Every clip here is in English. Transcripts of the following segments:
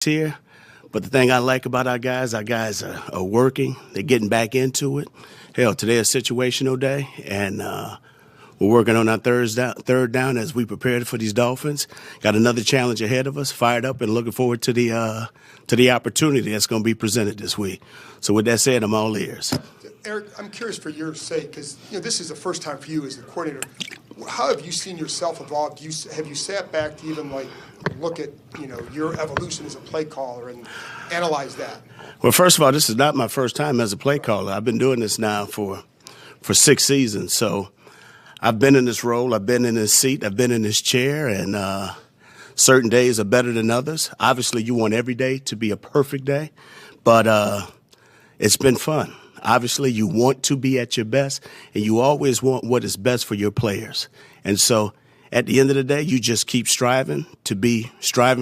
here. But the thing I like about our guys are working. They're getting back into it. Hell, today is situational day, and we're working on our third down as we prepare for these Dolphins. Got another challenge ahead of us, fired up and looking forward to the opportunity that's going to be presented this week. So with that said, I'm all ears. Eric, I'm curious for your sake, because this is the first time for you as the coordinator. How have you seen yourself evolve? Have you sat back to even look at your evolution as a play caller and analyze that? Well, first of all, this is not my first time as a play caller. I've been doing this now for 6 seasons. So I've been in this role. I've been in this seat. I've been in this chair, and certain days are better than others. Obviously, you want every day to be a perfect day, but it's been fun. Obviously, you want to be at your best, and you always want what is best for your players. And so at the end of the day, you just keep striving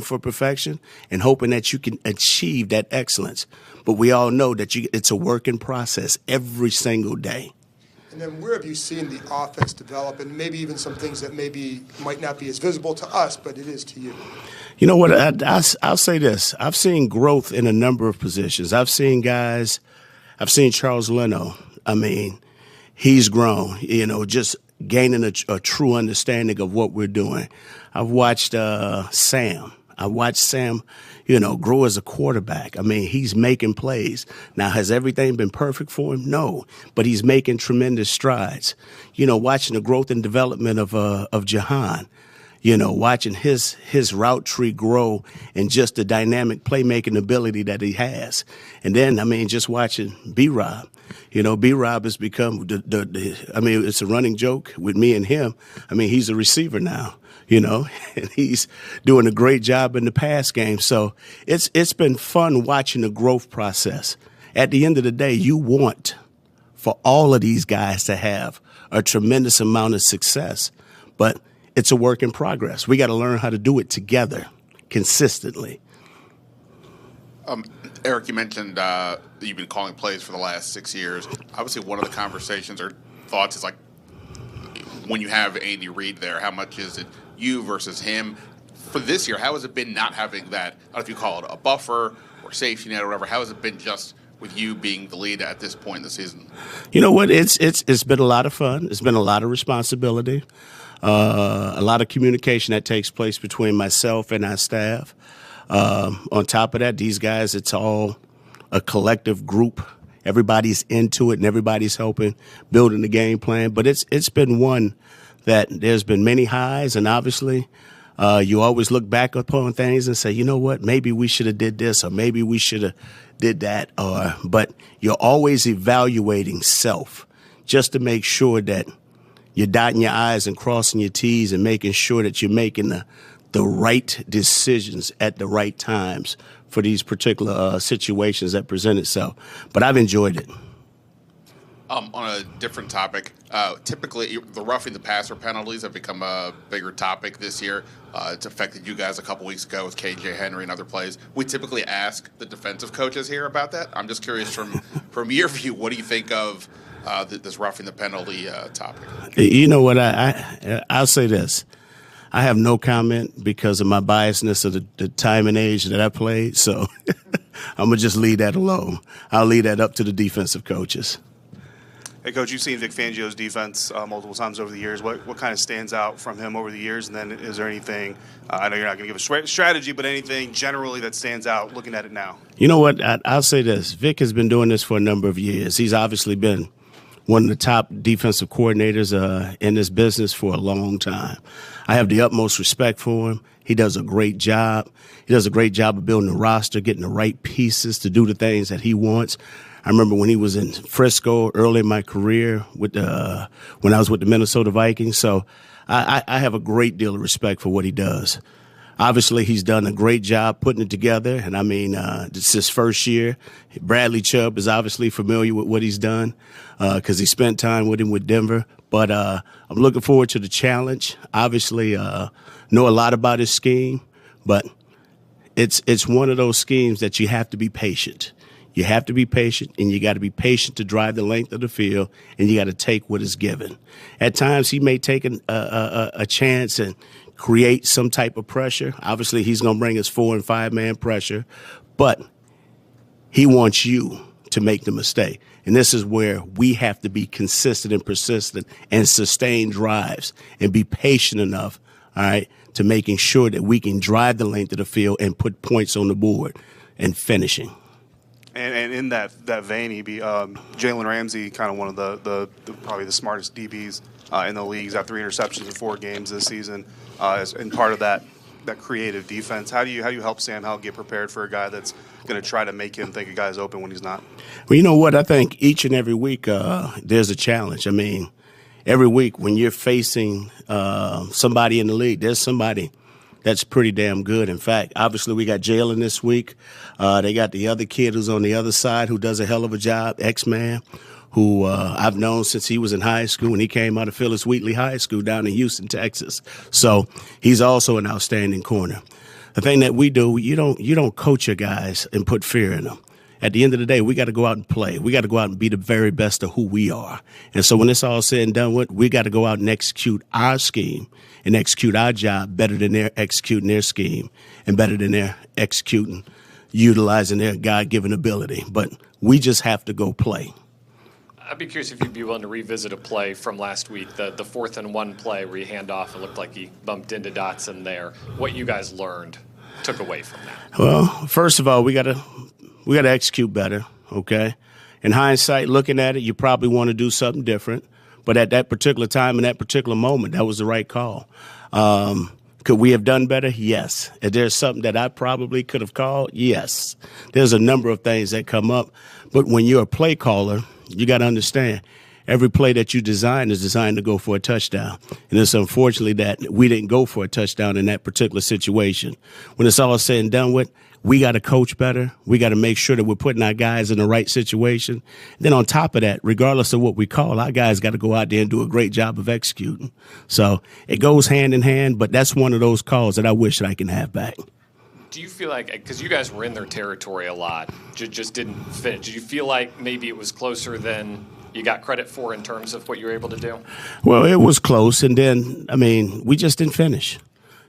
for perfection and hoping that you can achieve that excellence. But we all know that it's a working process every single day. And then where have you seen the offense develop, and maybe even some things that maybe might not be as visible to us, but it is to you? You know what? I'll say this. I've seen growth in a number of positions. I've seen Charles Leno. I mean, he's grown, just gaining a true understanding of what we're doing. I've watched Sam. I watched Sam, grow as a quarterback. I mean, he's making plays. Now, has everything been perfect for him? No, but he's making tremendous strides. Watching the growth and development of Jahan. Watching his route tree grow and just the dynamic playmaking ability that he has. And then, just watching B-Rob. B-Rob has become it's a running joke with me and him. He's a receiver now, and he's doing a great job in the pass game. So it's been fun watching the growth process. At the end of the day, you want for all of these guys to have a tremendous amount of success, but it's a work in progress. We got to learn how to do it together consistently. Eric, you mentioned that you've been calling plays for the last 6 years. Obviously, one of the conversations or thoughts is when you have Andy Reid there, how much is it you versus him? For this year, how has it been not having that, I don't know if you call it a buffer or safety net or whatever, how has it been just with you being the lead at this point in the season? You know what? It's been a lot of fun. It's been a lot of responsibility. A lot of communication that takes place between myself and our staff. On top of that, these guys, it's all a collective group. Everybody's into it and everybody's helping building the game plan. But it's been one that there's been many highs, and obviously you always look back upon things and say, you know what, maybe we should have did this or maybe we should have did that. But you're always evaluating self just to make sure that you're dotting your I's and crossing your T's and making sure that you're making the right decisions at the right times for these particular situations that present itself. But I've enjoyed it. On a different topic, typically the roughing the passer penalties have become a bigger topic this year. It's affected you guys a couple weeks ago with KJ Henry and other plays. We typically ask the defensive coaches here about that. I'm just curious from your view, what do you think of this roughing the penalty topic? You know what? I'll say this. I have no comment because of my biasness of the time and age that I played. So I'm going to just leave that alone. I'll leave that up to the defensive coaches. Hey, Coach, you've seen Vic Fangio's defense multiple times over the years. What kind of stands out from him over the years? And then is there anything, I know you're not going to give a strategy, but anything generally that stands out looking at it now? You know what? I'll say this. Vic has been doing this for a number of years. He's obviously been one of the top defensive coordinators in this business for a long time. I have the utmost respect for him. He does a great job. He does a great job of building the roster, getting the right pieces to do the things that he wants. I remember when he was in Frisco early in my career when I was with the Minnesota Vikings. So I have a great deal of respect for what he does. Obviously, he's done a great job putting it together, and it's his first year. Bradley Chubb is obviously familiar with what he's done because he spent time with him with Denver. But I'm looking forward to the challenge. Obviously, know a lot about his scheme, but it's one of those schemes that you have to be patient. You have to be patient, and you got to be patient to drive the length of the field, and you got to take what is given. At times, he may take a chance and create some type of pressure. Obviously, he's going to bring his 4- and 5-man pressure, but he wants you to make the mistake. And this is where we have to be consistent and persistent and sustain drives and be patient enough, all right, to making sure that we can drive the length of the field and put points on the board and finishing. And in that vein, Jaylen Ramsey, kind of one of the probably the smartest DBs in the league. He's got 3 interceptions in 4 games this season, and part of that creative defense. How do you help Sam Howell get prepared for a guy that's going to try to make him think a guy's open when he's not? Well, you know what? I think each and every week there's a challenge. I mean, every week when you're facing somebody in the league, there's somebody that's pretty damn good. In fact, obviously we got Jaylen this week. They got the other kid who's on the other side who does a hell of a job, X-Man, who I've known since he was in high school and he came out of Phyllis Wheatley High School down in Houston, Texas. So he's also an outstanding corner. The thing that we do, you don't coach your guys and put fear in them. At the end of the day, we got to go out and play. We got to go out and be the very best of who we are. And so when it's all said and done with, we got to go out and execute our scheme and execute our job better than they're executing their scheme and better than they're executing, utilizing their God-given ability. But we just have to go play. I'd be curious if you'd be willing to revisit a play from last week, the 4th and 1 play where you hand off. It looked like he bumped into Dotson there. What you guys learned, took away from that? Well, first of all, we got to execute better, okay? In hindsight, looking at it, you probably want to do something different. But at that particular time, in that particular moment, that was the right call. Could we have done better? Yes. If there's something that I probably could have called? Yes. There's a number of things that come up. But when you're a play caller, you got to understand, every play that you design is designed to go for a touchdown. And it's unfortunately that we didn't go for a touchdown in that particular situation. When it's all said and done with, we got to coach better. We got to make sure that we're putting our guys in the right situation. Then on top of that, regardless of what we call, our guys got to go out there and do a great job of executing. So it goes hand in hand, but that's one of those calls that I wish that I can have back. Do you feel like, because you guys were in their territory a lot, just didn't finish, did you feel like maybe it was closer than you got credit for in terms of what you were able to do? Well, it was close, and then, I mean, we just didn't finish.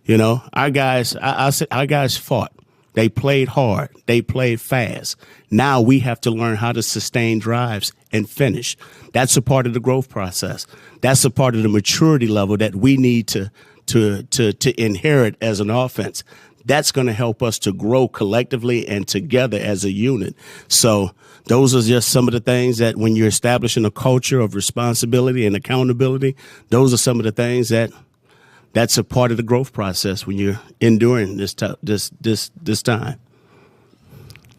You know, our guys, our guys fought. They played hard. They played fast. Now we have to learn how to sustain drives and finish. That's a part of the growth process. That's a part of the maturity level that we need to inherit as an offense. That's going to help us to grow collectively and together as a unit. So those are just some of the things that when you're establishing a culture of responsibility and accountability, those are some of the things that's a part of the growth process when you're enduring this time.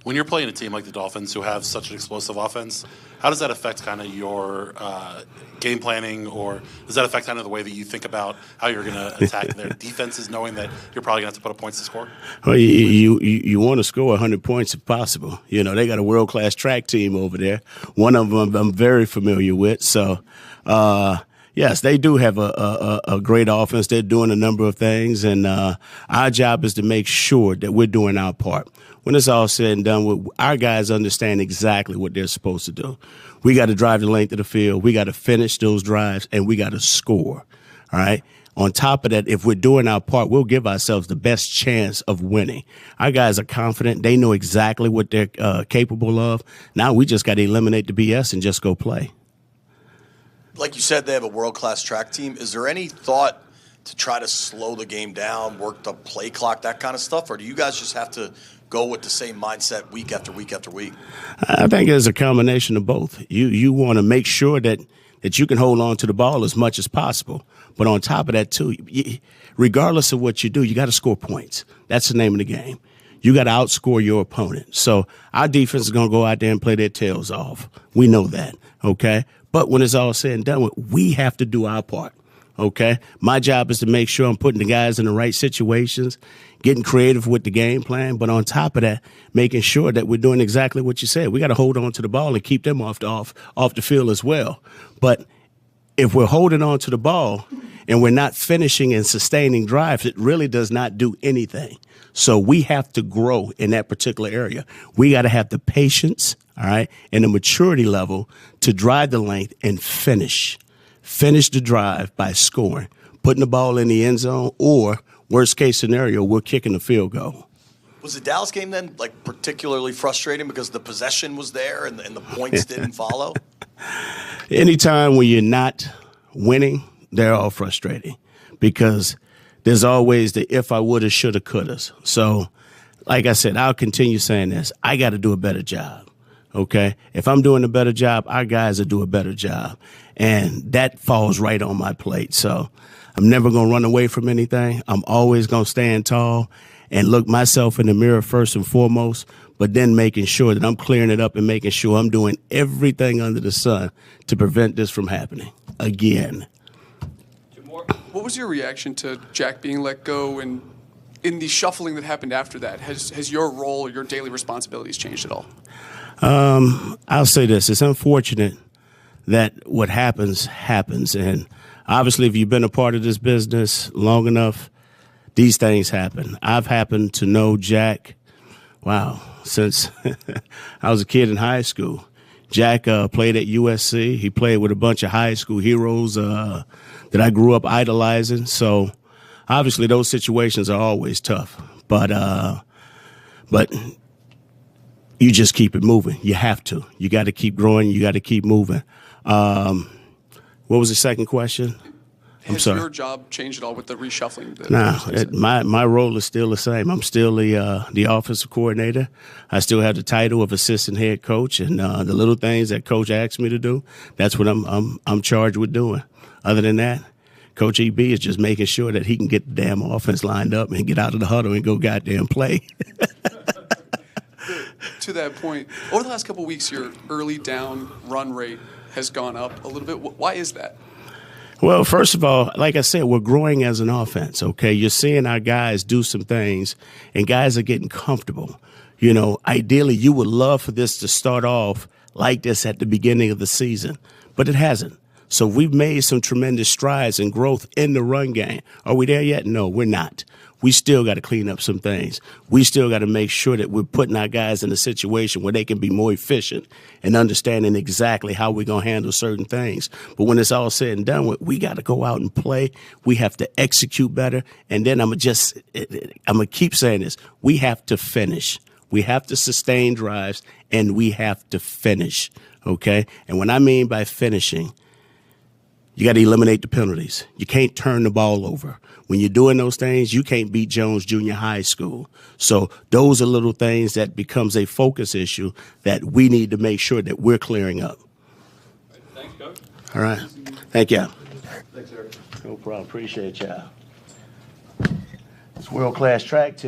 When you're playing a team like the Dolphins who have such an explosive offense, how does that affect kind of your game planning, or does that affect kind of the way that you think about how you're going to attack their defenses, knowing that you're probably going to have to put up points to score? Well, you want to score 100 points if possible. You know, they got a world-class track team over there. One of them I'm very familiar with. So, yes, they do have a great offense. They're doing a number of things, and our job is to make sure that we're doing our part. When it's all said and done, our guys understand exactly what they're supposed to do. We got to drive the length of the field. We got to finish those drives, and we got to score, all right? On top of that, if we're doing our part, we'll give ourselves the best chance of winning. Our guys are confident. They know exactly what they're capable of. Now we just got to eliminate the BS and just go play. Like you said, they have a world-class track team. Is there any thought to try to slow the game down, work the play clock, that kind of stuff? Or do you guys just have to go with the same mindset week after week after week? I think it's a combination of both. You want to make sure that you can hold on to the ball as much as possible. But on top of that, too, regardless of what you do, you got to score points. That's the name of the game. You got to outscore your opponent. So our defense is going to go out there and play their tails off. We know that, okay? But when it's all said and done, we have to do our part, okay? My job is to make sure I'm putting the guys in the right situations, getting creative with the game plan, but on top of that, making sure that we're doing exactly what you said. We got to hold on to the ball and keep them off the field as well. But if we're holding on to the ball and we're not finishing and sustaining drives, it really does not do anything. So we have to grow in that particular area. We got to have the patience, all right, and the maturity level to drive the length and finish the drive by scoring, putting the ball in the end zone or Worst case scenario, we're kicking the field goal. Was the Dallas game then like particularly frustrating because the possession was there and the points didn't follow? Anytime when you're not winning, they're all frustrating because there's always the if I woulda, shoulda, couldas. So, like I said, I'll continue saying this. I got to do a better job, okay? If I'm doing a better job, our guys will do a better job. And that falls right on my plate. So I'm never going to run away from anything. I'm always going to stand tall and look myself in the mirror first and foremost, but then making sure that I'm clearing it up and making sure I'm doing everything under the sun to prevent this from happening again. What was your reaction to Jack being let go, and in the shuffling that happened after that, has your role or your daily responsibilities changed at all? I'll say this. It's unfortunate that what happens, and obviously if you've been a part of this business long enough, these things happen. I've happened to know Jack, since I was a kid in high school. Jack played at USC. He played with a bunch of high school heroes that I grew up idolizing. So obviously those situations are always tough. But you just keep it moving. You have to. You got to keep growing. You got to keep moving. What was the second question? Has your job changed at all with the reshuffling? My role is still the same. I'm still the offensive coordinator. I still have the title of assistant head coach, and the little things that coach asks me to do, that's what I'm charged with doing. Other than that, Coach EB is just making sure that he can get the damn offense lined up and get out of the huddle and go goddamn play. To that point, over the last couple of weeks, your early down run rate has gone up a little bit. Why is that? Well, first of all, like I said, we're growing as an offense, okay? You're seeing our guys do some things, and guys are getting comfortable. You know, ideally, you would love for this to start off like this at the beginning of the season, but it hasn't. So we've made some tremendous strides and growth in the run game. Are we there yet? No, we're not. We still got to clean up some things. We still got to make sure that we're putting our guys in a situation where they can be more efficient and understanding exactly how we're going to handle certain things. But when it's all said and done with, we got to go out and play. We have to execute better. And then I'm going to keep saying this. We have to finish. We have to sustain drives, and we have to finish, okay? And what I mean by finishing, you got to eliminate the penalties. You can't turn the ball over. When you're doing those things, you can't beat Jones Junior High School. So those are little things that becomes a focus issue that we need to make sure that we're clearing up. Thanks, Coach. All right. Thank you. Thanks, Eric. No problem. Appreciate y'all. It's world-class track team.